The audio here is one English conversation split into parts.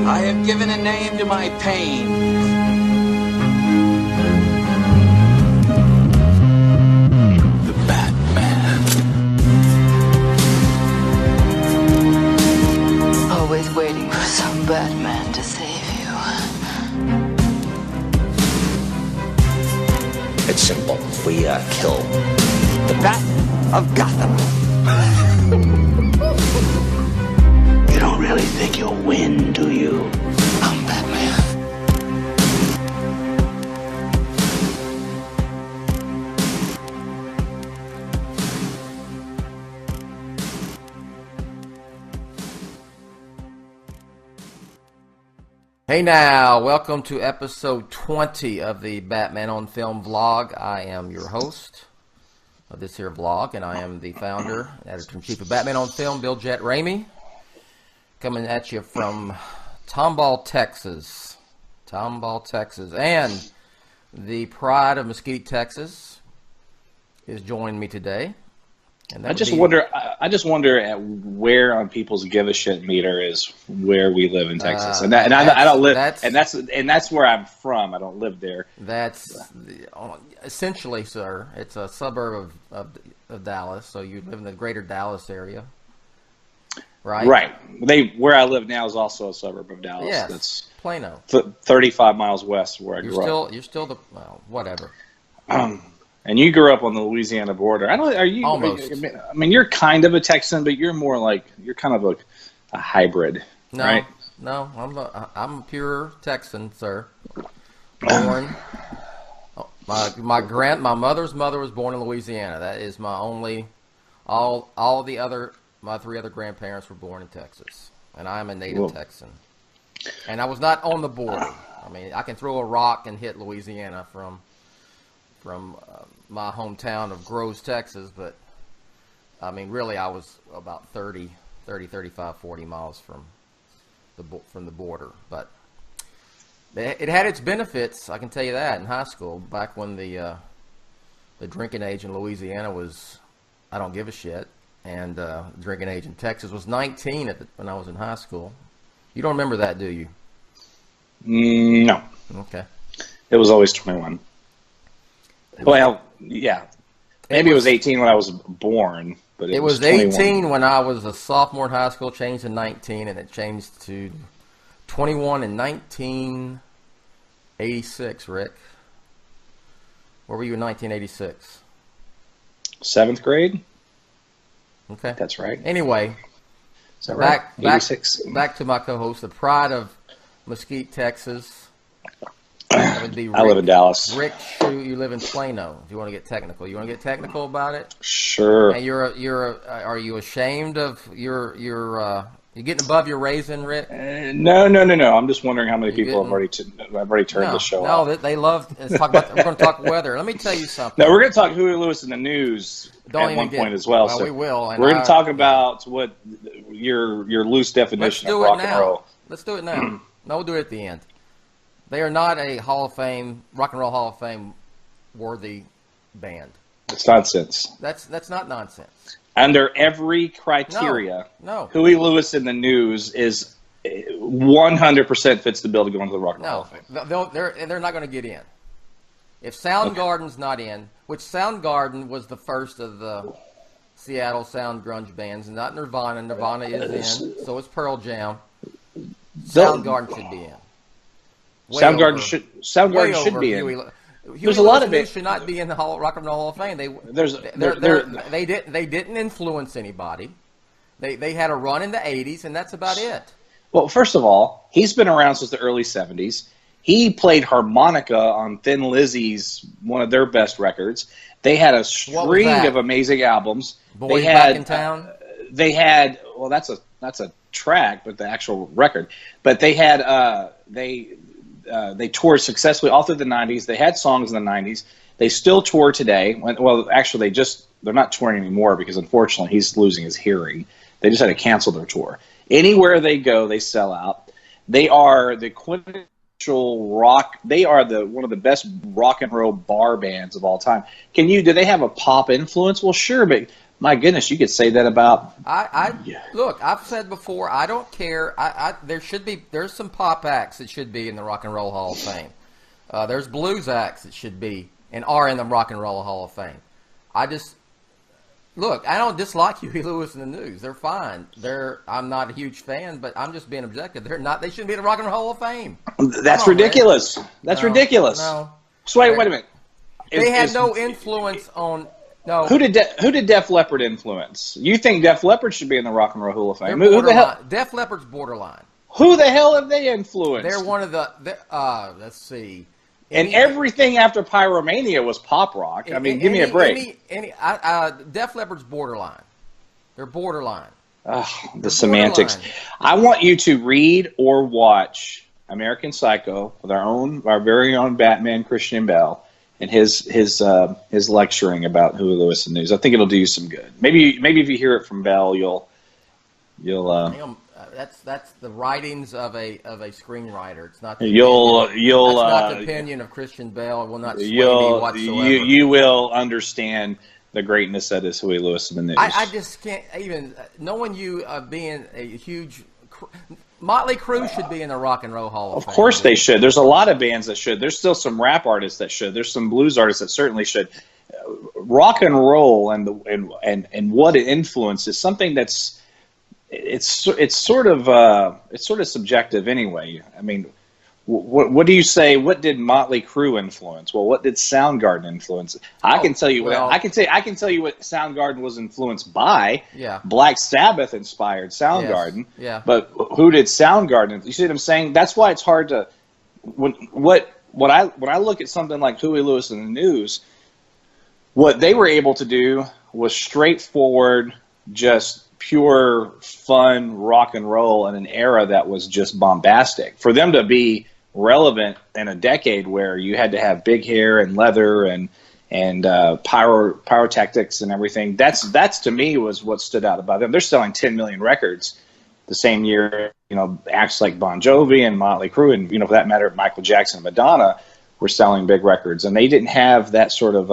I have given a name to my pain. The Batman. Always waiting for some Batman to save you. It's simple. We kill the Bat of Gotham. You don't really think you'll win, do you? I'm Batman. Hey now, welcome to episode 20 of the Batman on Film vlog. I am your host of this here vlog, and I am the founder, editor-in-chief of Batman on Film, Bill Jet Ramey, coming at you from Tomball, Texas. Tomball, Texas. And the pride of Mesquite, Texas is joining me today. And I just wonder at where on people's give a shit meter is where we live in Texas, I don't live, and that's where I'm from. I don't live there. That's essentially, sir. It's a suburb of Dallas, so you live in the greater Dallas area, right? Right. Where I live now is also a suburb of Dallas. Yes, that's Plano. 35 miles west of where I grew up. You're still the whatever. And you grew up on the Louisiana border. Are you? Almost. I mean, you're kind of a Texan, but you're more like you're kind of a hybrid, No, right? no, I'm a pure Texan, sir. Born. My mother's mother was born in Louisiana. That is my only. My three other grandparents were born in Texas, and I am a native Texan. And I was not on the border. I mean, I can throw a rock and hit Louisiana from my hometown of Groves, Texas, but I mean, really, I was about 35, 40 miles from the border. But it had its benefits, I can tell you that, in high school, back when the drinking age in Louisiana was, I don't give a shit, and drinking age in Texas was 19 when I was in high school. You don't remember that, do you? No. Okay. It was always 21. Well, yeah. Maybe it was 18 when I was born, but it was 18 when I was a sophomore in high school, changed to 19, and it changed to 21 in 1986, Rick. Where were you in 1986? 7th grade? Okay. That's right. Anyway, Is that right? 86? Back to my co-host, the pride of Mesquite, Texas. That would be Rick, I live in Dallas. Rick, you live in Plano. If you want to get technical, about it? Sure. And are you ashamed of you're getting above your raisin, Rick? No. I'm just wondering how many people have already turned the show off. No, they love. Let's talk about. We're going to talk weather. Let me tell you something. No, we're going to talk Huey Lewis in the news at one point as well. Well, so we will. We're going to talk about what your loose definition of rock and roll. Let's do it now. No, we'll do it at the end. They are not a Hall of Fame, Rock and Roll Hall of Fame worthy band. It's nonsense. That's not nonsense. Under every criteria, No. Huey Lewis in the news is 100% fits the bill to go into the Rock and Roll Hall of Fame. They're not going to get in. If Soundgarden's not in, which Soundgarden was the first of the Seattle sound grunge bands, and not Nirvana. Nirvana is in, so is Pearl Jam. Soundgarden should be in. Soundgarden should be in. There's a lot of it should not be in the Rock and Roll Hall of Fame. They didn't influence anybody. They had a run in the '80s, and that's about it. Well, first of all, he's been around since the early '70s. He played harmonica on Thin Lizzy's one of their best records. They had a string of amazing albums. Boys Back in Town. They had that's a track, but the actual record. But they had they toured successfully all through the 90s. They had songs in the 90s. They still tour today. Well, actually, they're not touring anymore because, unfortunately, he's losing his hearing. They just had to cancel their tour. Anywhere they go, they sell out. They are the quintessential rock. They are one of the best rock and roll bar bands of all time. Do they have a pop influence? Well, sure, but my goodness, you could say that about. Look. I've said before, I don't care. There's some pop acts that should be in the Rock and Roll Hall of Fame. There's blues acts that should be and are in the Rock and Roll Hall of Fame. Look, I don't dislike Huey Lewis and the News. They're fine. I'm not a huge fan, but I'm just being objective. They're not. They shouldn't be in the Rock and Roll Hall of Fame. That's ridiculous. Man. That's ridiculous. No. So wait a minute. They had no influence on. No. Who did Def Leppard influence? You think Def Leppard should be in the Rock and Roll Hall of Fame? Who the hell? Def Leppard's borderline. Who the hell have they influenced? They're one of the. Let's see. And everything after Pyromania was pop rock. I mean, give me a break. Def Leppard's borderline. They're borderline. The semantics. Borderline. I want you to read or watch American Psycho with our very own Batman, Christian Bale, and his lecturing about Huey Lewis and News. I think it'll do you some good. Maybe if you hear it from Bell, you'll. That's the writings of a screenwriter. It's not. That's not the opinion of Christian Bale. It will not sway me whatsoever. You will understand the greatness that is Huey Lewis and the News. I just can't even knowing you being a huge. Motley Crue should be in the Rock and Roll Hall of Fame. Of course they should. There's a lot of bands that should. There's still some rap artists that should. There's some blues artists that certainly should. Rock and roll and what it influences something that's it's sort of subjective anyway. I mean, what do you say? What did Motley Crue influence? Well, what did Soundgarden influence? I can tell you what Soundgarden was influenced by. Yeah. Black Sabbath inspired Soundgarden. Yes. Yeah. But who did Soundgarden? You see what I'm saying? That's why it's hard to when I look at something like Huey Lewis and the News, what they were able to do was straightforward, just pure fun rock and roll in an era that was just bombastic. For them to be relevant in a decade where you had to have big hair and leather and pyrotechnics and everything, that's to me was what stood out about them. They're selling 10 million records the same year, acts like Bon Jovi and Motley Crue and, for that matter, Michael Jackson and Madonna were selling big records. And they didn't have that sort of,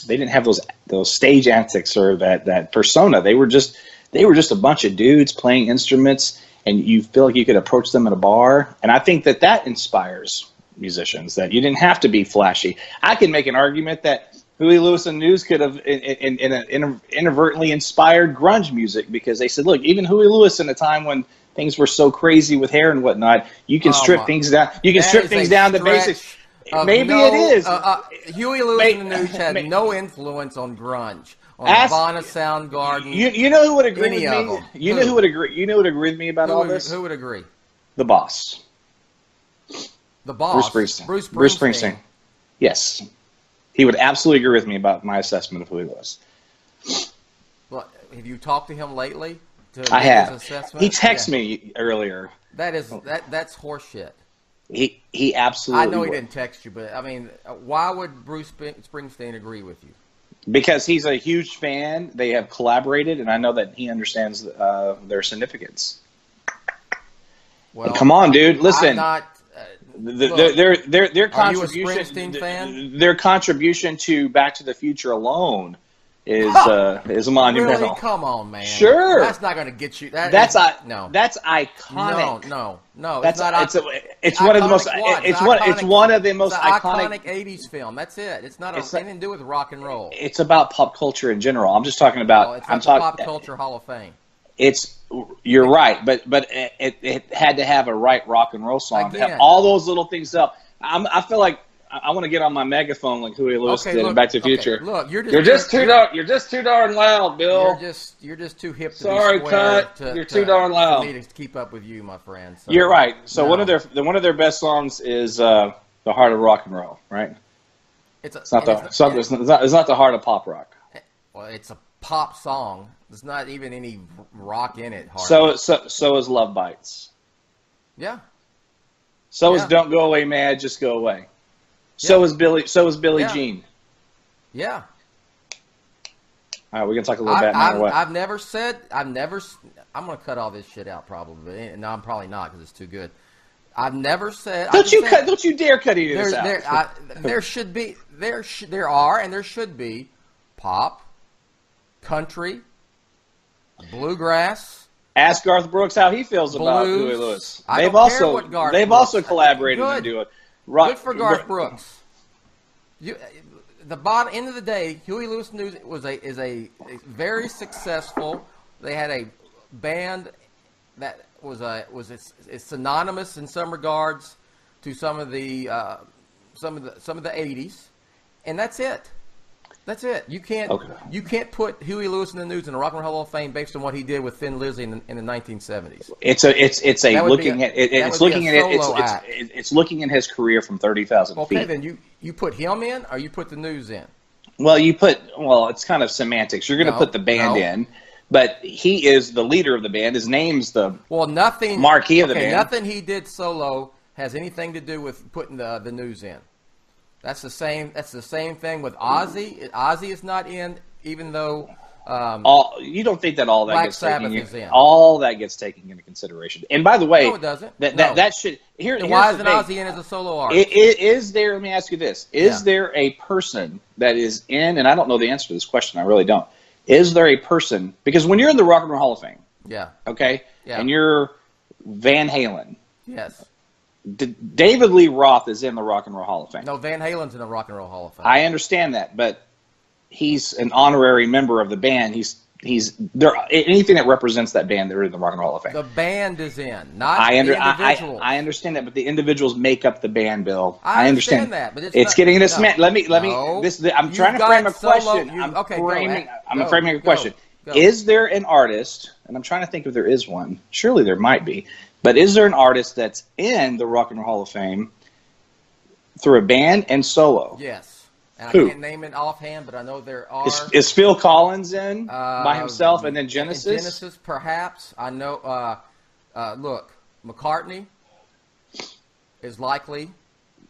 they didn't have those stage antics or that persona. They were just a bunch of dudes playing instruments, and you feel like you could approach them at a bar. And I think that inspires musicians, that you didn't have to be flashy. I can make an argument that Huey Lewis and News could have inadvertently inspired grunge music, because they said, look, even Huey Lewis in a time when things were so crazy with hair and whatnot, you can strip things down. You can strip things down to basics. Maybe it is. Huey Lewis and the News had no influence on grunge. On Nirvana, Soundgarden. You know who would agree with me? You know who would agree? You know who would agree with me about all this? Who would agree? The Boss. The Boss. Bruce Springsteen. Yes, he would absolutely agree with me about my assessment of Huey Lewis. Well, have you talked to him lately? I have. He texted me earlier. That's horseshit. He absolutely. I know he didn't text you, but I mean, why would Bruce Springsteen agree with you? Because he's a huge fan. They have collaborated, and I know that he understands their significance. Well, come on, dude. Listen. I'm not. Their contribution. Are you a Springsteen fan? Their contribution to Back to the Future alone is monumental. Really? Come on, man. Sure. That's not going to get you. That's iconic. No. It's one of the most. It's one of the most iconic 80s film. That's it. It's not anything to do with rock and roll. It's about pop culture in general. I'm just talking about. It's not Pop Culture Hall of Fame. You're right, but it had to have a right rock and roll song to have all those little things up. I feel like I want to get on my megaphone like Huey Lewis did in Back to the Future. Look, you're just too darn loud, Bill. You're just too hip to Sorry, be square. You're too darn loud. For me to keep up with you, my friend. So, you're right. So one of their best songs is "The Heart of Rock and Roll," right? It's not the heart of pop rock. Well, it's a pop song. There's not even any rock in it. So is Love Bites. Yeah. So is Don't Go Away Mad, Just Go Away. So is Billie Jean. Yeah. All right, we're gonna talk a little bit now. I'm gonna cut all this shit out probably. No, I'm probably not because it's too good. I've never said. Don't you dare cut any of this out. There should be pop, country, bluegrass. Ask Garth Brooks how he feels about Blues. Huey Lewis. I They've don't care also what Garth they've Brooks- also collaborated Good. and do it. Good for Garth Brooks. The bottom end of the day, Huey Lewis News is a very successful. They had a band that was synonymous in some regards to some of the 80s, and that's it. That's it. You can't put Huey Lewis in the News in the Rock and Roll Hall of Fame based on what he did with Thin Lizzy in the 1970s. It's looking at his career from 30,000 feet. Okay, then you put him in, or you put the News in. Well, it's kind of semantics. You're going to put the band in, but he is the leader of the band. His name's the marquee of the band. Nothing he did solo has anything to do with putting the News in. That's the same thing with Ozzy. Ozzy is not in, even though you don't think that all that Black gets Sabbath taken is in. All that gets taken into consideration. And by the way, no, it doesn't. That should here's why the isn't thing. Ozzy in as a solo artist? Is there? Let me ask you this: Is there a person that is in? And I don't know the answer to this question. I really don't. Is there a person? Because when you're in the Rock and Roll Hall of Fame, okay, and you're Van Halen, yes. David Lee Roth is in the Rock and Roll Hall of Fame. No, Van Halen's in the Rock and Roll Hall of Fame. I understand that, but he's an honorary member of the band. He's there. Anything that represents that band, they're in the Rock and Roll Hall of Fame. The band is in, not the individuals. I understand that, but the individuals make up the band, Bill. I understand that, but it's getting into cement. Let me. I'm trying to frame a question. I'm framing a question. Go. Is there an artist? And I'm trying to think if there is one. Surely there might be. But is there an artist that's in the Rock and Roll Hall of Fame through a band and solo? Yes. And Who? I can't name it offhand, but I know there are. Is Phil Collins in by himself, and then Genesis? Genesis, perhaps. I know. Look, McCartney is likely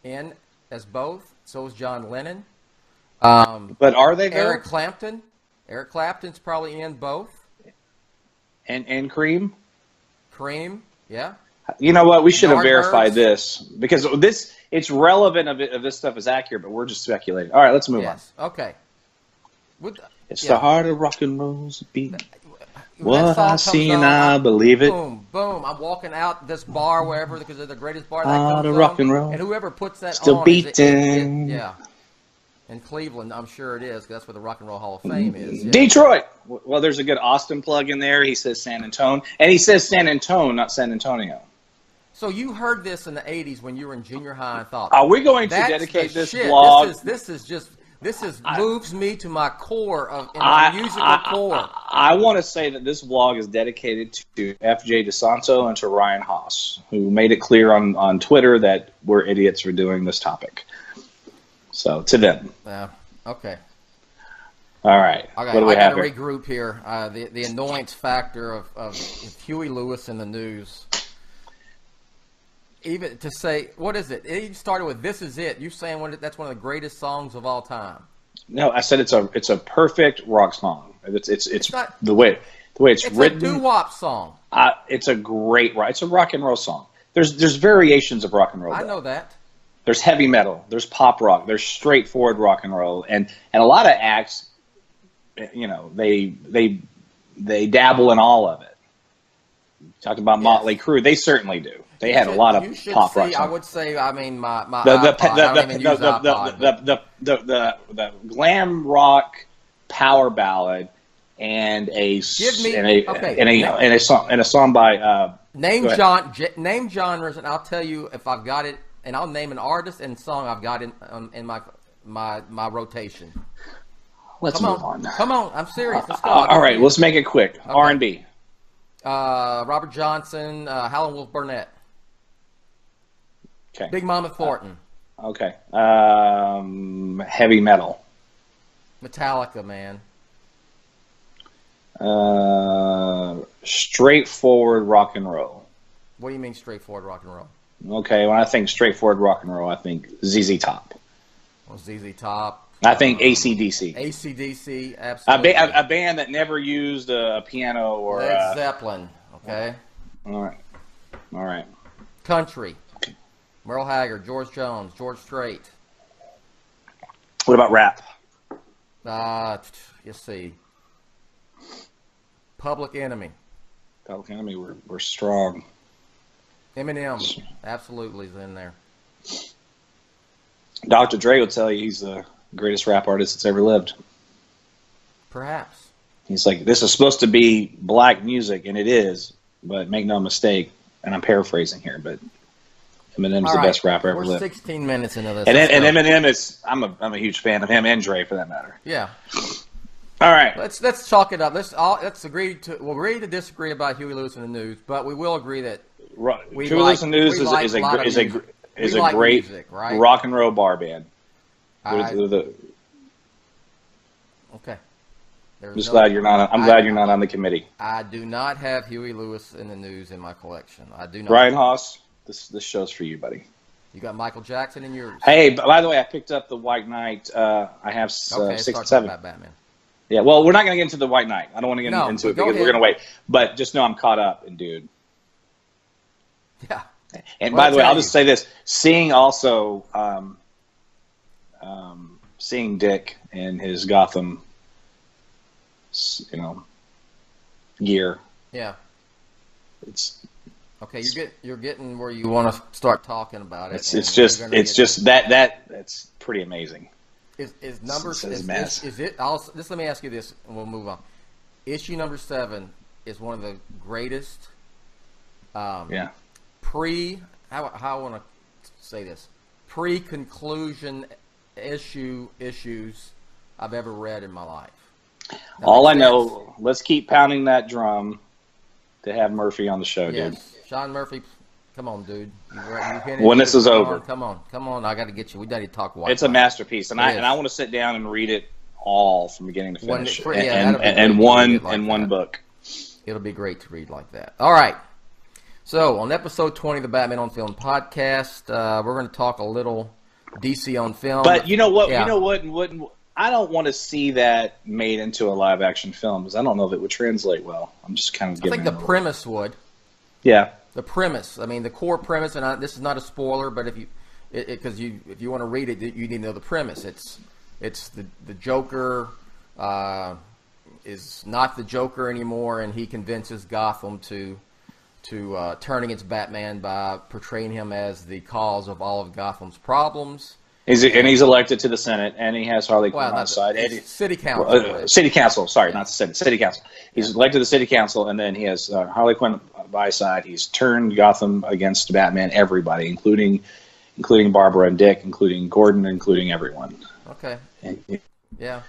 in as both. So is John Lennon. But are they there? Eric Clapton. Eric Clapton's probably in both. And Cream? Cream, yeah. You know what? We should have Yardbirds. verified this because it's relevant if this stuff is accurate, but we're just speculating. All right, let's move on. Okay. It's the heart of rock and roll's beat. When What I see and I believe it. Boom, boom. I'm walking out this bar wherever because they're the greatest bar that Heart comes of rock and roll. And whoever puts that Still on, beating. yeah. In Cleveland, I'm sure it is, because that's where the Rock and Roll Hall of Fame is. Yeah. Detroit. Well, there's a good Austin plug in there. He says San Antonio. And he says San Antonio, not San Antonio. So you heard this in the 80s when you were in junior high and thought, are we going to that's dedicate the this shit. blog? This moves me to my core, my musical core. I want to say that this blog is dedicated to F.J. DeSanto and to Ryan Haas, who made it clear on Twitter that we're idiots for doing this topic. So, to them. Okay. All right. Okay, what do we have got to here? regroup here. The annoyance factor of Huey Lewis in the News. Even to say, what is it? It even started with "This Is It." You saying that's one of the greatest songs of all time? No, I said it's a perfect rock song. It's not, the way it's written. It's a doo-wop song. It's a great rock. It's a rock and roll song. There's variations of rock and roll. I know that. There's heavy metal. There's pop rock. There's straightforward rock and roll, and a lot of acts, they dabble in all of it. Talked about Motley Crue. They certainly do. They had a lot of pop rock songs. I would say, I mean, my iPod, I don't even use iPod, the glam rock power ballad and a song by name genres, and I'll tell you if I've got it, and I'll name an artist and song I've got in my rotation. Let's move on. Come on, I'm serious. Let's go. All right, let's make it quick. Okay. R&B. Robert Johnson, Howlin' Wolf Burnett. Okay. Big Mama Thornton. Okay. Heavy metal. Metallica, man. Straightforward rock and roll. What do you mean straightforward rock and roll? Okay, when I think straightforward rock and roll, I think ZZ Top. Well, ZZ Top. I think AC/DC. AC/DC, absolutely. A band that never used a piano or Led Zeppelin. Okay. All right. Country. Merle Haggard, George Jones, George Strait. What about rap? Let's see. Public Enemy. Public Enemy were strong. Eminem absolutely is in there. Dr. Dre will tell you he's the greatest rap artist that's ever lived. Perhaps. He's like, this is supposed to be black music, and it is, but make no mistake, and I'm paraphrasing here, but Eminem's the best rapper ever We're lived. 16 minutes into this. And Eminem is, I'm a huge fan of him and Dre for that matter. Yeah. All right. Let's chalk it up. Let's agree to, we'll agree to disagree about Huey Lewis and the News, but we will agree that Huey Lewis and the News is a great music, right? rock and roll bar band. Okay. I'm glad you're not. I'm glad you're not on the committee. I do not have Huey Lewis and the News in my collection. I do not. Brian Haas, this show's for you, buddy. You got Michael Jackson in yours. Hey, by the way, I picked up the White Knight. I have 6 and 7. About Batman. Yeah, well, we're not going to get into the White Knight. I don't want to get into it because we're going to wait. But just know I'm caught up, and dude. Yeah. And by the way, I'll just say this: seeing Dick in his Gotham, gear. Yeah. It's okay. You're getting where you want to start talking about it. It's just that's pretty amazing. Is number is it? Just let me ask you this, and we'll move on. Issue number 7 is one of the greatest. How I want to say this, pre-conclusion issues I've ever read in my life. All I know, let's keep pounding that drum to have Murphy on the show, dude. Sean Murphy, come on, dude. When this is over. Come on. I got to get you. We got to talk White. It's a masterpiece, and I want to sit down and read it all from beginning to finish, and one book. It'll be great to read like that. All right. So, on episode 20 of the Batman on Film podcast, we're going to talk a little DC on film. But you know what? Yeah. You know what? I don't want to see that made into a live-action film because I don't know if it would translate well. I'm just kind of giving. I think the premise would. Yeah. The premise. I mean, the core premise, and this is not a spoiler, but if you want to read it, you need to know the premise. It's the Joker is not the Joker anymore, and he convinces Gotham to turn against Batman by portraying him as the cause of all of Gotham's problems. He's elected to the Senate, and he has Harley Quinn on his side. City Council. City Council, sorry, not the Senate. City Council. He's elected to the City Council, and then he has Harley Quinn by his side. He's turned Gotham against Batman, everybody, including Barbara and Dick, including Gordon, including everyone. Okay. Yeah.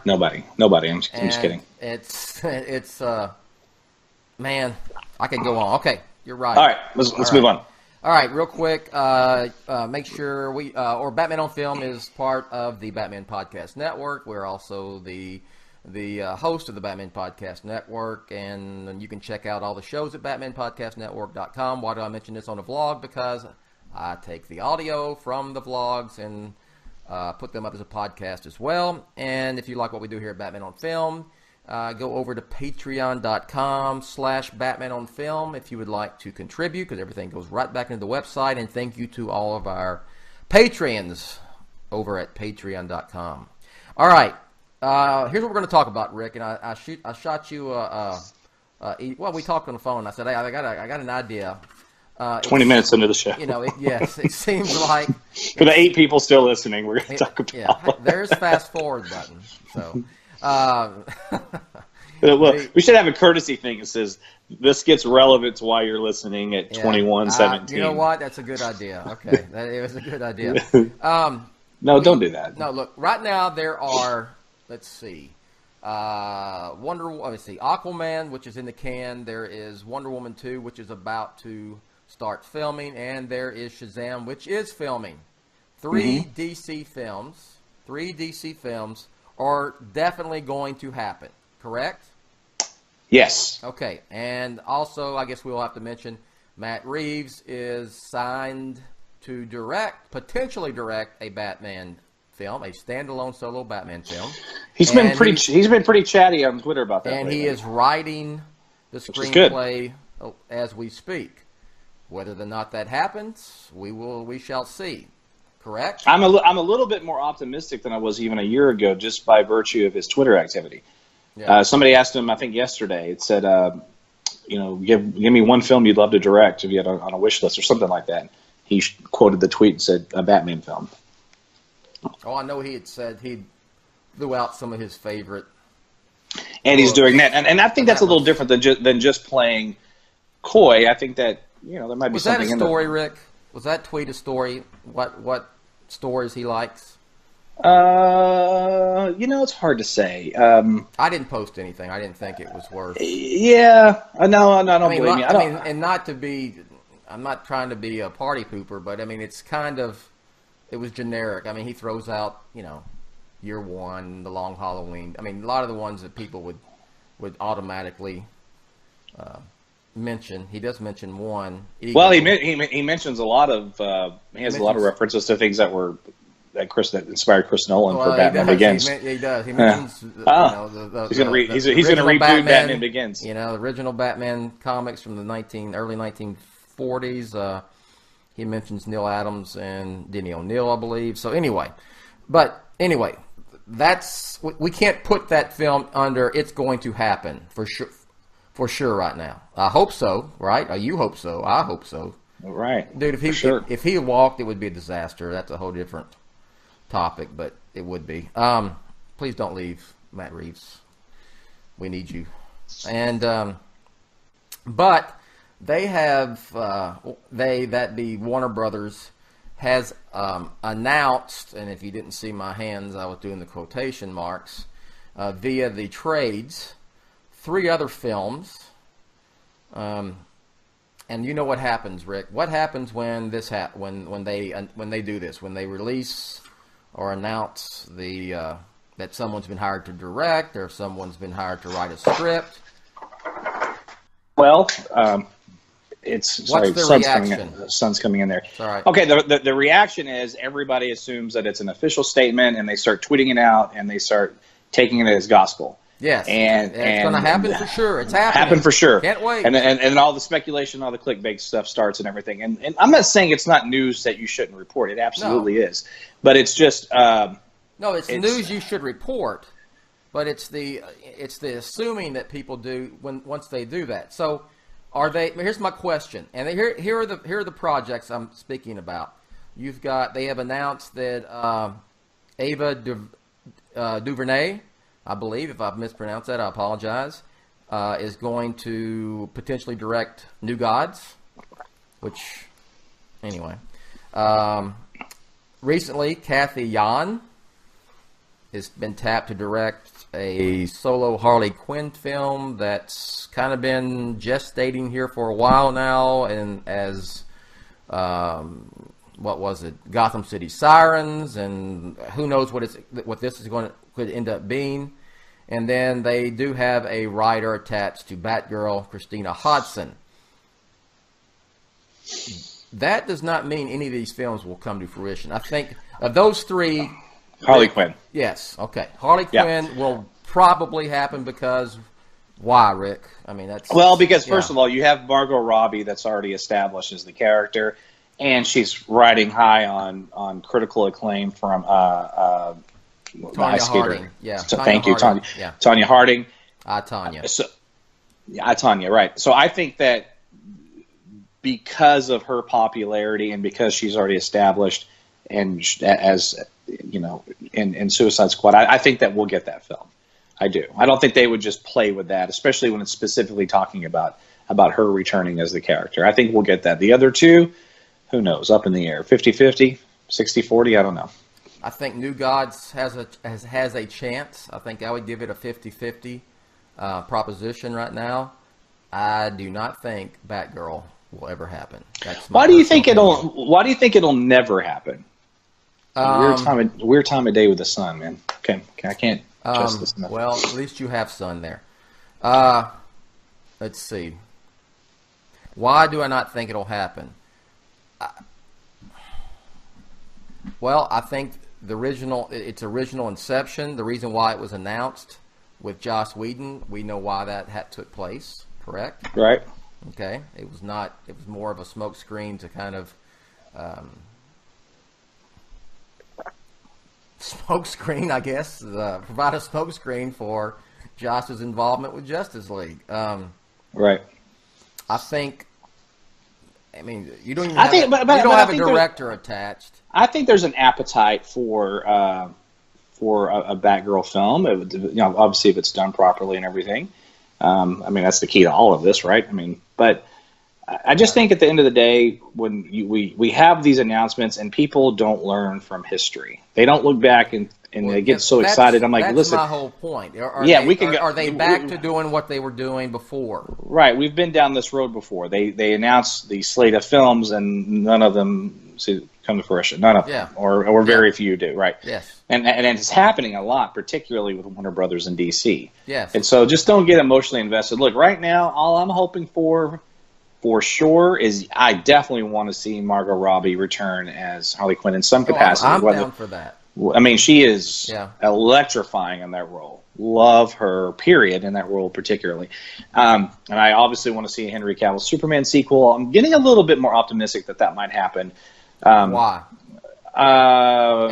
Nobody. I'm just kidding. It's man, I could go on. Okay, you're right. All right, let's move on. All right, real quick, make sure Batman on Film is part of the Batman Podcast Network. We're also the host of the Batman Podcast Network, and you can check out all the shows at BatmanPodcastNetwork.com. Why do I mention this on a vlog? Because I take the audio from the vlogs and put them up as a podcast as well. And if you like what we do here at Batman on Film, go over to patreon.com/BatmanOnFilm if you would like to contribute, because everything goes right back into the website. And thank you to all of our Patreons over at patreon.com. All right. Here's what we're going to talk about, Rick. And I shot you well, we talked on the phone. I said, hey, I got an idea. 20 minutes into the show. It seems like for the 8 people still listening, we're going to talk about. Yeah, there's fast forward button. So. Well, we should have a courtesy thing that says this gets relevant to why you're listening at 21:17. You know what? That's a good idea. Okay, it was a good idea. No, don't do that. No, look. Right now there are. Let's see. Aquaman, which is in the can. There is Wonder Woman 2, which is about to start filming, and there is Shazam, which is filming. 3 DC films. 3 DC films are definitely going to happen, correct? Yes. Okay, and also I guess we'll have to mention Matt Reeves is signed to potentially direct a Batman film, a standalone solo Batman film. He's been pretty chatty on Twitter about that. And lately. he is writing the screenplay as we speak. Whether or not that happens, we shall see. Correct? I'm a little bit more optimistic than I was even a year ago, just by virtue of his Twitter activity. Yeah. Somebody asked him, I think yesterday, it said, give me one film you'd love to direct if you had on a wish list or something like that. He quoted the tweet and said, a Batman film. Oh, I know he had said he threw out some of his favorite. And he's doing that. And I think that's a little different than just playing coy. I think that, there might be something in there. Was that a story, Rick? Was that tweet a story? What stories he likes? It's hard to say. I didn't post anything. I didn't think it was worth. Yeah, no, don't blame me. And not to be, I'm not trying to be a party pooper, but I mean, it's kind of, it was generic. I mean, he throws out, Year One, The Long Halloween. I mean, a lot of the ones that people would automatically mention. He does mention one. Well, he mentions a lot of. He has a lot of references to things that inspired Chris Nolan for Batman Begins. He does. He mentions. He's going to reboot Batman Begins. The original Batman comics from the early 1940s. He mentions Neil Adams and Denny O'Neil, I believe. So anyway, that's, we can't put that film under "it's going to happen" for sure right now. I hope so, right? You hope so. I hope so. Right, dude. If he walked, it would be a disaster. That's a whole different topic, but it would be. Please don't leave, Matt Reeves. We need you. And but they have Warner Brothers has announced, and if you didn't see my hands, I was doing the quotation marks via the trades, 3 other films. And you know what happens, Rick? What happens when this when they do this? When they release or announce that someone's been hired to direct or someone's been hired to write a script? Well, what's the reaction? Sun's coming in there. Sorry. Okay, the reaction is everybody assumes that it's an official statement, and they start tweeting it out, and they start taking it as gospel. Yes, and it's going to happen for sure. It's happening. Happen for sure. Can't wait. And all the speculation, all the clickbait stuff starts and everything. And I'm not saying it's not news that you shouldn't report. It absolutely is. But it's just no, it's news you should report. But it's the assuming that people do once they do that. So are they? Here's my question. And here are the projects I'm speaking about. They have announced that Ava DuVernay, I believe, if I've mispronounced that, I apologize, is going to potentially direct New Gods, which, anyway. Recently, Kathy Yan has been tapped to direct a solo Harley Quinn film that's kind of been gestating here for a while now, and as what was it, Gotham City Sirens, and who knows what this is could end up being. And then they do have a writer attached to Batgirl, Christina Hodson. That does not mean any of these films will come to fruition. I think of those 3, Harley Quinn. Yes, okay. Harley Quinn will probably happen because why, Rick? I mean, that's because first of all, you have Margot Robbie that's already established as the character, and she's riding high on critical acclaim from Tanya Harding. Yeah. Thank you, Tanya. Yeah. Tanya Harding. Tanya. Tanya, right. So I think that because of her popularity and because she's already established, and as in Suicide Squad, I think that we'll get that film. I do. I don't think they would just play with that, especially when it's specifically talking about her returning as the character. I think we'll get that. The other 2, who knows? Up in the air. 50-50, 60-40, I don't know. I think New Gods has a chance. I think I would give it a 50-50 proposition right now. I do not think Batgirl will ever happen. Why do you think it'll never happen? Weird time of day with the sun, man. Okay, I can't trust this enough. Well, at least you have sun there. Let's see. Why do I not think it'll happen? Well, I think its original inception, the reason why it was announced with Joss Whedon, we know why that took place, correct? Right. Okay. It was more of a smokescreen to kind of smokescreen, I guess, provide a smokescreen for Josh's involvement with Justice League. Right. I think. I mean, you don't even I have, think, you but don't I have a think director attached. I think there's an appetite for a Batgirl film. It would, obviously if it's done properly and everything. I mean, that's the key to all of this, right? I mean, but I just think at the end of the day, when we have these announcements and people don't learn from history, they don't look back and they get so excited. I'm like, that's listen, my whole point. Are they back to doing what they were doing before? Right. We've been down this road before. They announced the slate of films and none of them come to fruition. None of them, or very few do. Right. Yes. And it's happening a lot, particularly with Warner Brothers and DC. Yes. And so just don't get emotionally invested. Look, right now, all I'm hoping for sure is I definitely want to see Margot Robbie return as Harley Quinn in some capacity. I'm down for that. I mean, she is electrifying in that role. Love her, period, in that role particularly. And I obviously want to see a Henry Cavill Superman sequel. I'm getting a little bit more optimistic that might happen. Why?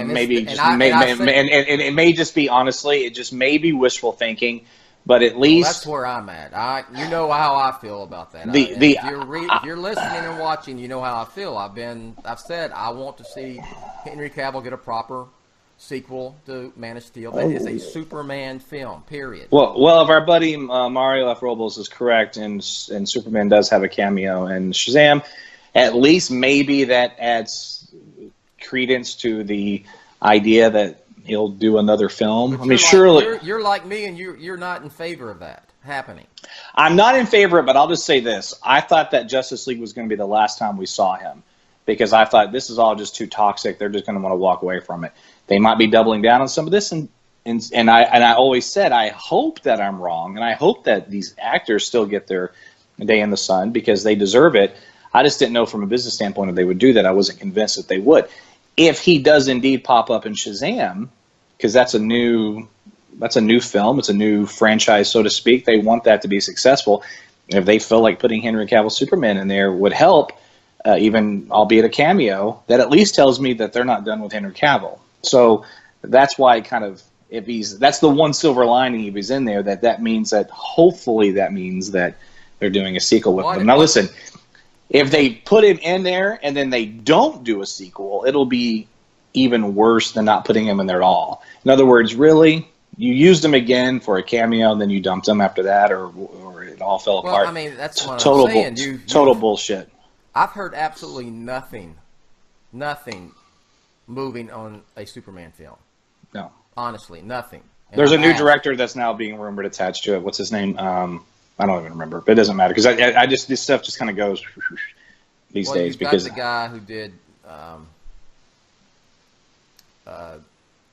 Maybe, and it may just be, honestly, it just may be wishful thinking. But at least that's where I'm at. You know how I feel about that. If you're listening and watching, you know how I feel. I've said I want to see Henry Cavill get a proper sequel to Man of Steel. That is a Superman film. Period. Well, if our buddy Mario F. Robles is correct, and Superman does have a cameo in Shazam, at least maybe that adds credence to the idea that he'll do another film. But I mean, surely you're like me, and you're not in favor of that happening. I'm not in favor of it, but I'll just say this: I thought that Justice League was going to be the last time we saw him, because I thought this is all just too toxic. They're just going to want to walk away from it. They might be doubling down on some of this, and I always said I hope that I'm wrong, and I hope that these actors still get their day in the sun because they deserve it. I just didn't know from a business standpoint if they would do that. I wasn't convinced that they would. If he does indeed pop up in Shazam, because that's a new film, it's a new franchise, so to speak. They want that to be successful. If they feel like putting Henry Cavill Superman in there would help, even albeit a cameo, that at least tells me that they're not done with Henry Cavill. So that's why that's the one silver lining if he's in there, that means that hopefully that means that they're doing a sequel with him. Now listen, if they put him in there and then they don't do a sequel, it'll be even worse than not putting him in there at all. In other words, really, you used him again for a cameo and then you dumped him after that, or it all fell apart. Well, I mean, that's what I'm saying. Total bullshit. I've heard absolutely nothing moving on a Superman film. No. Honestly, nothing. And There's a new director that's now being rumored attached to it. What's his name? I don't even remember, but it doesn't matter because I just this stuff just kind of goes these days because the guy who did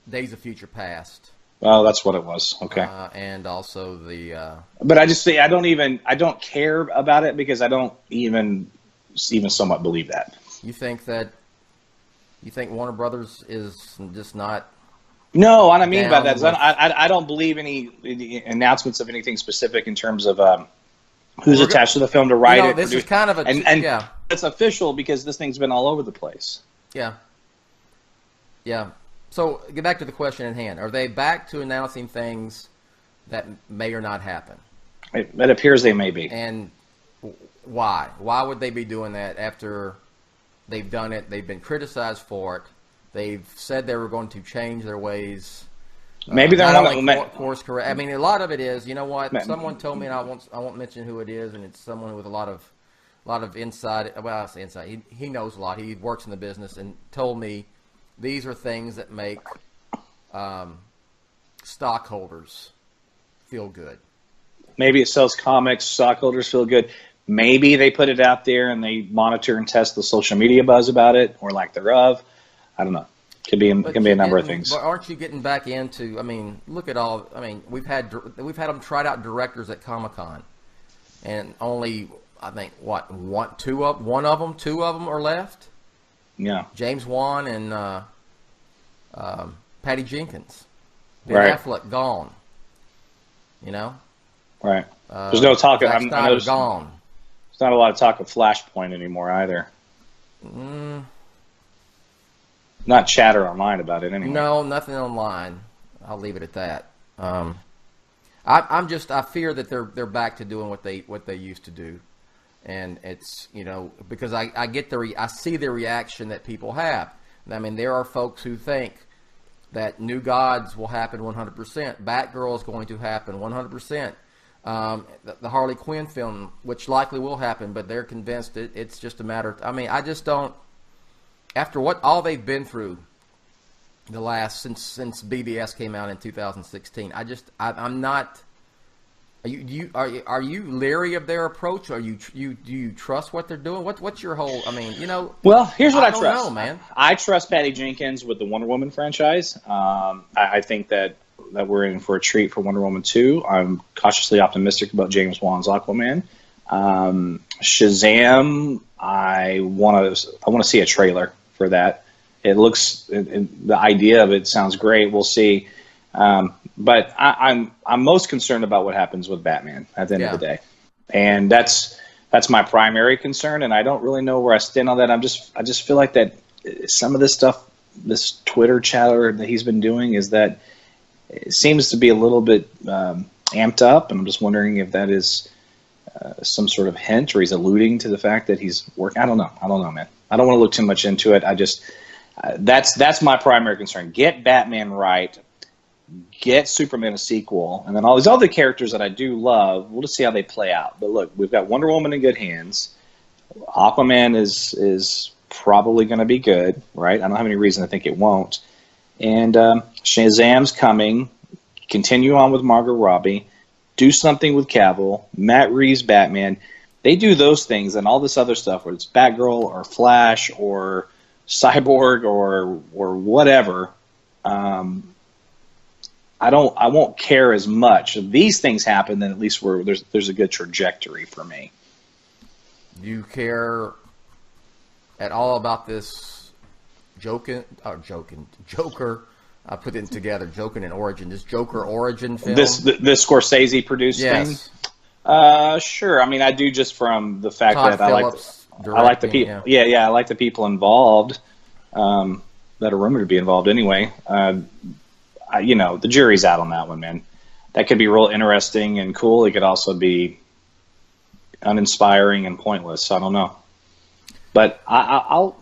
Days of Future Past. Oh, that's what it was. Okay. And also the. But I just say I don't care about it because I don't even somewhat believe that. You think Warner Brothers is just not? No, what I mean by that is I don't believe any announcements of anything specific in terms of who's attached to the film to write it. This is kind of and it's official because this thing's been all over the place. Yeah. Yeah. So get back to the question at hand. Are they back to announcing things that may or not happen? It appears they may be. And why? Why would they be doing that after they've done it? They've been criticized for it. They've said they were going to change their ways. Maybe they're not course correct. I mean, a lot of it is. You know what? Someone told me, and I won't mention who it is, and it's someone with a lot of inside. Well, I say inside. He knows a lot. He works in the business, and told me these are things that make stockholders feel good. Maybe it sells comics. Stockholders feel good. Maybe they put it out there and they monitor and test the social media buzz about it or lack thereof. I don't know. Can be a number of things. But aren't you getting back into? I mean, look at all. I mean, we've had them tried out directors at Comic-Con, and only I think two of them are left. Yeah. James Wan and Patty Jenkins. Ben Right. Affleck gone. You know. Right. There's no talk of. Zack Snyder gone. There's not a lot of talk of Flashpoint anymore either. Not chatter online about it anyway. No, nothing online. I'll leave it at that. I fear that they're back to doing what they used to do, and it's because I get I see the reaction that people have. I mean, there are folks who think that New Gods will happen 100%. Batgirl is going to happen 100%. The Harley Quinn film, which likely will happen, but they're convinced it's just a matter of... I mean, I just don't... After what all they've been through the last... Since BBS came out in 2016, I'm not... Are you leery of their approach? Do you trust what they're doing? What's your whole? I mean, Well, here's what I don't trust. know, man. I trust Patty Jenkins with the Wonder Woman franchise. I think that we're in for a treat for Wonder Woman 2. I'm cautiously optimistic about James Wan's Aquaman. Shazam, I want to see a trailer for that. It looks, the idea of it sounds great. We'll see. But I'm most concerned about what happens with Batman at the end of the day, and that's my primary concern. And I don't really know where I stand on that. I just feel like that some of this stuff, this Twitter chatter that he's been doing, is that it seems to be a little bit amped up, and I'm just wondering if that is some sort of hint, or he's alluding to the fact that he's working. I don't know, man. I don't want to look too much into it. I just that's my primary concern. Get Batman right. Get Superman a sequel, and then all these other characters that I do love, we'll just see how they play out. But look, we've got Wonder Woman in good hands. Aquaman is probably going to be good, right? I don't have any reason to think it won't. And Shazam's coming. Continue on with Margot Robbie. Do something with Cavill. Matt Reeves Batman. They do those things, and all this other stuff, whether it's Batgirl or Flash or Cyborg or whatever. I won't care as much. If these things happen, then at least there's a good trajectory for me. Do you care at all about this Joker? I put it together, Joker and Origin. This Joker Origin film. This Scorsese produced thing. Sure. I mean, I do just from the fact Todd that Phillips I like the people. Yeah, I like the people involved that are rumored to be involved anyway. The jury's out on that one, man. That could be real interesting and cool. It could also be uninspiring and pointless. I don't know, but I'll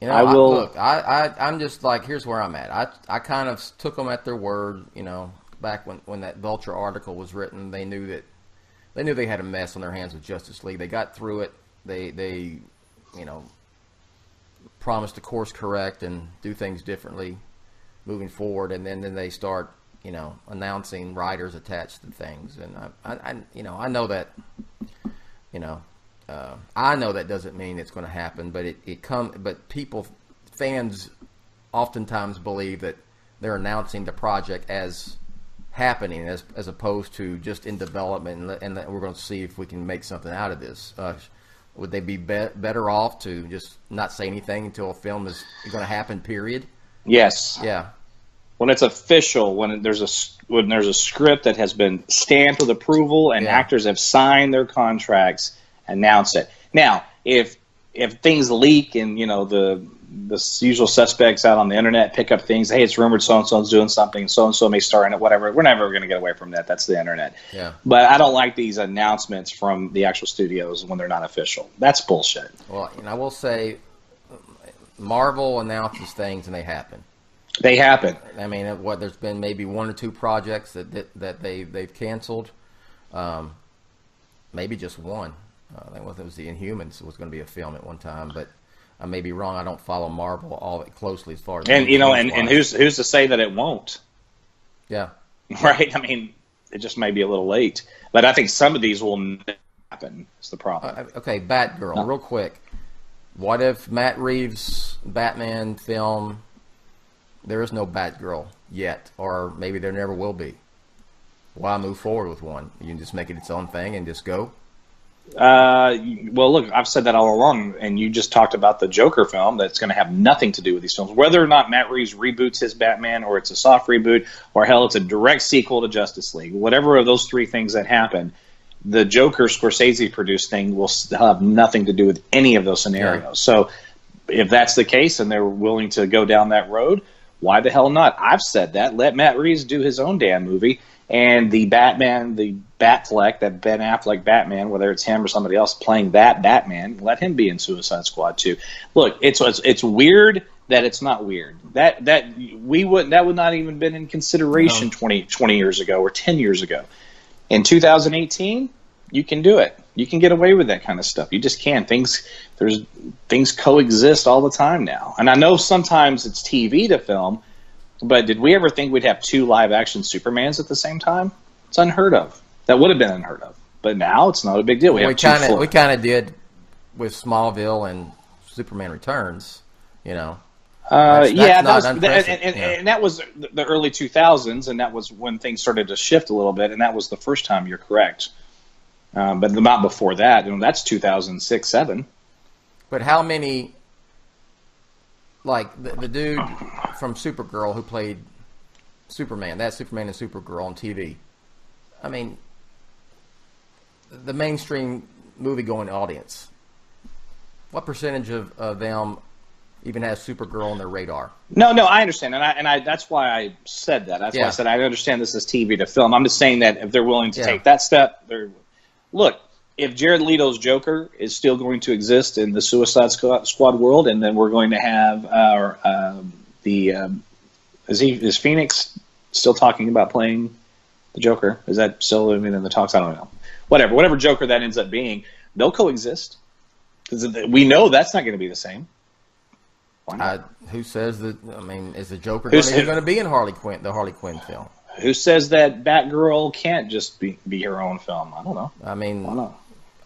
I will. Look, I'm just like, here's where I'm at. I kind of took them at their word. Back when that Vulture article was written, they knew they had a mess on their hands with Justice League. They got through it. They promised to course correct and do things differently moving forward, and then they start, announcing writers attached to things, and I know that, I know that doesn't mean it's going to happen, but fans oftentimes believe that they're announcing the project as happening, as opposed to just in development, and that we're going to see if we can make something out of this. Would they be better off to just not say anything until a film is going to happen? Period. Yes. Yeah. When it's official, when there's a script that has been stamped with approval and actors have signed their contracts, announce it. Now, if things leak and the usual suspects out on the internet pick up things, hey, it's rumored so and so's doing something, so and so may star in it, whatever. We're never going to get away from that. That's the internet. Yeah. But I don't like these announcements from the actual studios when they're not official. That's bullshit. Well, I will say, Marvel announces things and they happen. They happen. I mean, there's been maybe one or two projects that they've canceled, maybe just one. I think it was the Inhumans was going to be a film at one time, but I may be wrong. I don't follow Marvel all that closely as far as and who's to say that it won't? Yeah, right. I mean, it just may be a little late, but I think some of these will never happen. Is the problem? Okay, Batgirl, real quick. What if Matt Reeves' Batman film? There is no Batgirl yet, or maybe there never will be. Why move forward with one? You can just make it its own thing and just go? Well, look, I've said that all along, and you just talked about the Joker film that's going to have nothing to do with these films. Whether or not Matt Reeves reboots his Batman, or it's a soft reboot, or hell, it's a direct sequel to Justice League, whatever of those three things that happen, the Joker Scorsese-produced thing will have nothing to do with any of those scenarios. Yeah. So if that's the case and they're willing to go down that road, why the hell not? I've said that. Let Matt Reeves do his own damn movie. and the Batman, the Batfleck, that Ben Affleck Batman, whether it's him or somebody else playing that Batman, let him be in Suicide Squad too. Look, it's weird that it's not weird. That would not even been in consideration 20 years ago or 10 years ago. In 2018, you can do it. You can get away with that kind of stuff. You just can. Things coexist all the time now. And I know sometimes it's TV to film, but did we ever think we'd have 2 live-action Supermans at the same time? It's unheard of. That would have been unheard of. But now it's not a big deal. We kind of did with Smallville and Superman Returns, you know. And that was the early 2000s, and that was when things started to shift a little bit, and that was the first time. You're correct, but not before that. That's 2006, 2007. But how many, like the dude from Supergirl who played Superman, that Superman and Supergirl on TV? I mean, the mainstream movie-going audience. What percentage of them even has Supergirl on their radar? No, I understand, and I that's why I said that. That's why I said I understand this is TV to film. I'm just saying that if they're willing to take that step, look. If Jared Leto's Joker is still going to exist in the Suicide Squad world, and then we're going to have is Phoenix still talking about playing the Joker? Is that still in the talks? I don't know. Whatever Joker that ends up being, they'll coexist because we know that's not going to be the same. Who says that? I mean, is the Joker going to be in the Harley Quinn film? Who says that Batgirl can't just be her own film? I don't know. I mean,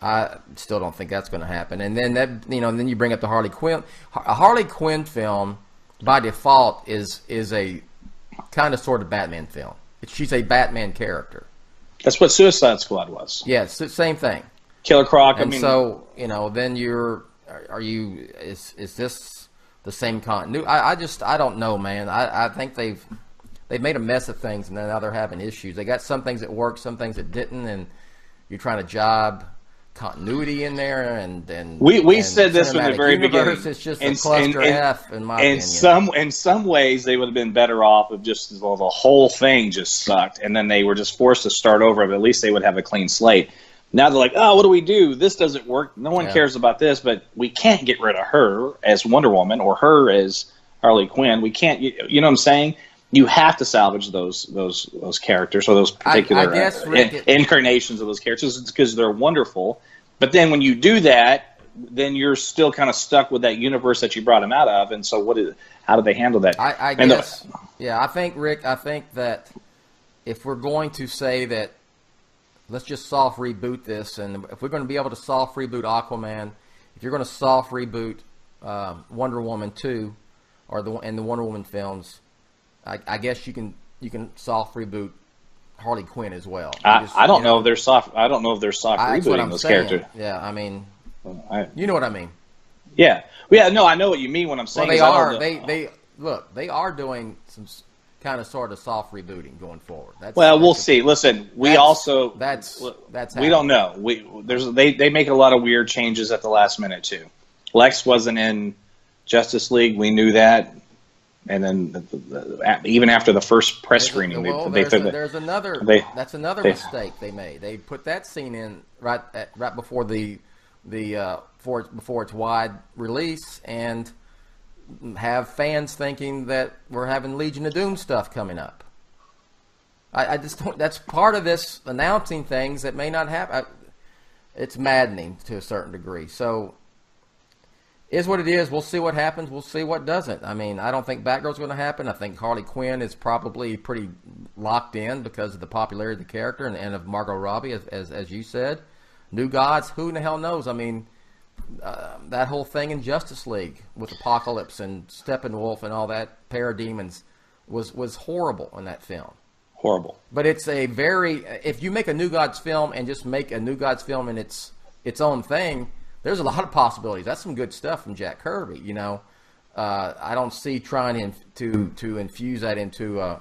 I still don't think that's going to happen. And then then you bring up the Harley Quinn. A Harley Quinn film, by default, is a kind of sort of Batman film. She's a Batman character. That's what Suicide Squad was. Yeah, it's the same thing. Killer Croc. And so then is this the same continuity? I don't know, man. I think they've made a mess of things, and now they're having issues. They got some things that worked, some things that didn't, and you're trying to job continuity in there. And we said this from the very beginning. It's just a cluster F, in my opinion. In some ways, they would have been better off if just the whole thing just sucked, and then they were just forced to start over. But at least they would have a clean slate. Now they're like, oh, what do we do? This doesn't work. No one cares about this, but we can't get rid of her as Wonder Woman or her as Harley Quinn. We can't. You know what I'm saying? You have to salvage those characters or those particular incarnations of those characters because they're wonderful. But then when you do that, then you're still kind of stuck with that universe that you brought them out of. And so how do they handle that? I guess. I think, Rick, that if we're going to say that, let's just soft reboot this, and if we're going to be able to soft reboot Aquaman, if you're going to soft reboot Wonder Woman 2 and the Wonder Woman films, I guess you can soft reboot Harley Quinn as well. I don't know if they're soft. I don't know if they're soft rebooting those characters. Yeah, I mean, you know what I mean. Yeah. No, I know what you mean when I'm saying. Well, they are doing some kind of sort of soft rebooting going forward. We'll see. Listen, we don't know. They make a lot of weird changes at the last minute too. Lex wasn't in Justice League. We knew that. And then even after the first press screening, that's another mistake they made. They put that scene in right before before its wide release, and have fans thinking that we're having Legion of Doom stuff coming up. I just don't. That's part of this announcing things that may not happen. It's maddening to a certain degree. So. Is what it is. We'll see what happens. We'll see what doesn't. I mean, I don't think Batgirl's going to happen. I think Harley Quinn is probably pretty locked in because of the popularity of the character and of Margot Robbie, as you said. New Gods, who in the hell knows? I mean, that whole thing in Justice League with Apocalypse and Steppenwolf and all that parademons was horrible in that film. Horrible. But it's if you make a New Gods film and just make a New Gods film and its own thing, there's a lot of possibilities. That's some good stuff from Jack Kirby. I don't see trying to infuse that into a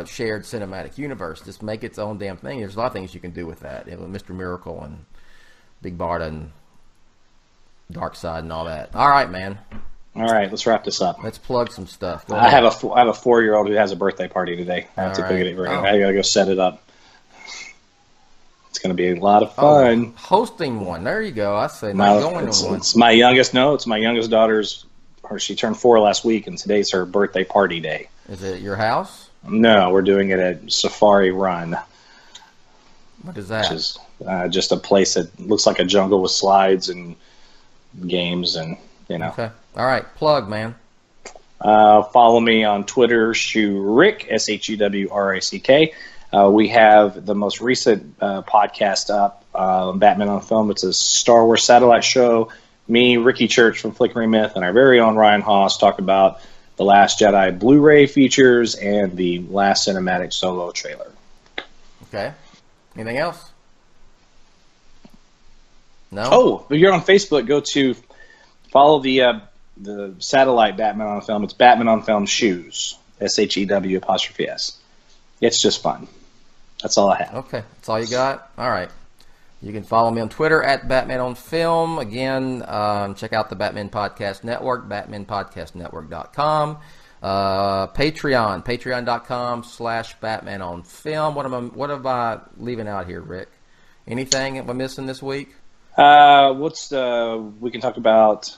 shared cinematic universe. Just make its own damn thing. There's a lot of things you can do with that. With Mr. Miracle and Big Barda and Darkseid and all that. All right, man. All right, let's wrap this up. Let's plug some stuff. Go I ahead. have a 4-year-old who has a birthday party today. I have to go get it. I gotta go set it up. It's gonna be a lot of fun. Hosting one. There you go. I say not going to one. It's my youngest. No, it's my youngest daughter's. She turned 4 last week, and today's her birthday party day. Is it at your house? No, we're doing it at Safari Run. What is that? Which is just a place that looks like a jungle with slides and games and, Okay. All right. Plug, man. Follow me on Twitter, Shuwrick, SHUWRACK. We have the most recent podcast up, Batman on Film. It's a Star Wars satellite show. Me, Ricky Church from Flickering Myth, and our very own Ryan Haas talk about The Last Jedi Blu-ray features and the last cinematic Solo trailer. Okay. Anything else? No? Oh, if you're on Facebook, go to follow the satellite Batman on Film. It's Batman on Film Shoes, SHEW''S. It's just fun. That's all I have. Okay. That's all you got? All right. You can follow me on Twitter at Batman on Film. Again, check out the Batman Podcast Network, BatmanPodcastNetwork.com. Patreon, patreon.com/Batman on Film. What am I leaving out here, Rick? Anything am I missing this week? We can talk about.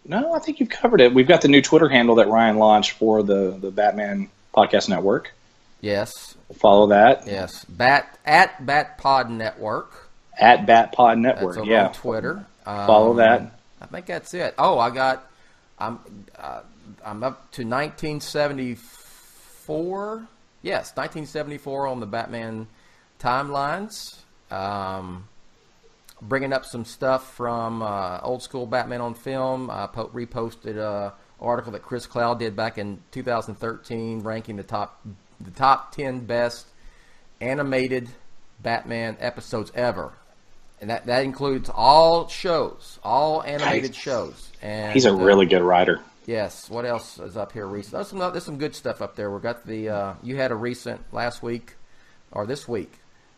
No, I think you've covered it. We've got the new Twitter handle that Ryan launched for the Batman Podcast Network. Yes. Follow that. Yes. At Batpod Network. At Batpod Network. That's over yeah. on Twitter. Follow that. I think that's it. Oh, I'm up to 1974. Yes, 1974 on the Batman timelines. Bringing up some stuff from old school Batman on Film. I reposted an article that Chris Cloud did back in 2013, ranking the top 10 best animated Batman episodes ever, and that includes all shows, all animated shows. And he's a really good writer. Yes. What else is up here recent? There's some good stuff up there. We got the you had a recent last week or this week.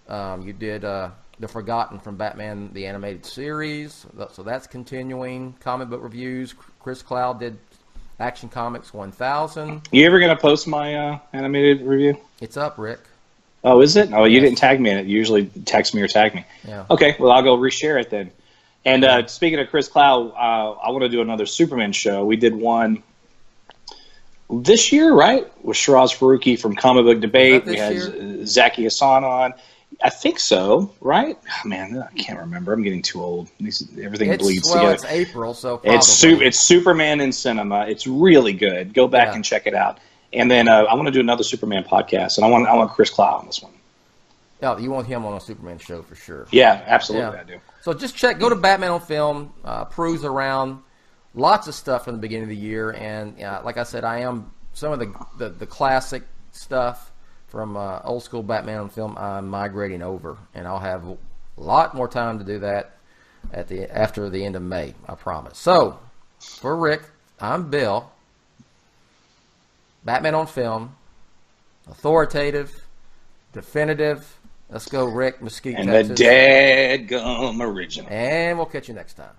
You did The Forgotten from Batman the Animated Series, so that's continuing. Comic book reviews. Chris Cloud did Action Comics 1000. You ever gonna post my animated review? It's up, Rick. Oh, is it? Oh, yes. You didn't tag me in it. You usually text me or tag me. Yeah. Okay, well, I'll go reshare it then. And speaking of Chris Cloud, I want to do another Superman show. We did one this year, right? With Shiraz Faruqi from Comic Book Debate. We had Zaki Hassan on. I think so, right? Oh, man, I can't remember. I'm getting too old. Everything bleeds together. It's April, so probably. It's Superman in cinema. It's really good. Go back and check it out. And then I want to do another Superman podcast, and I want Chris Cloud on this one. Oh, you want him on a Superman show for sure. Yeah, absolutely, I do. So just go to Batman on Film, peruse around. Lots of stuff from the beginning of the year, and like I said, I am some of the classic stuff from old school Batman on Film. I'm migrating over, and I'll have a lot more time to do that after the end of May. I promise. So for Rick, I'm Bill. Batman on Film, authoritative, definitive. Let's go, Rick, Mesquite, and Texas. the dadgum original. And we'll catch you next time.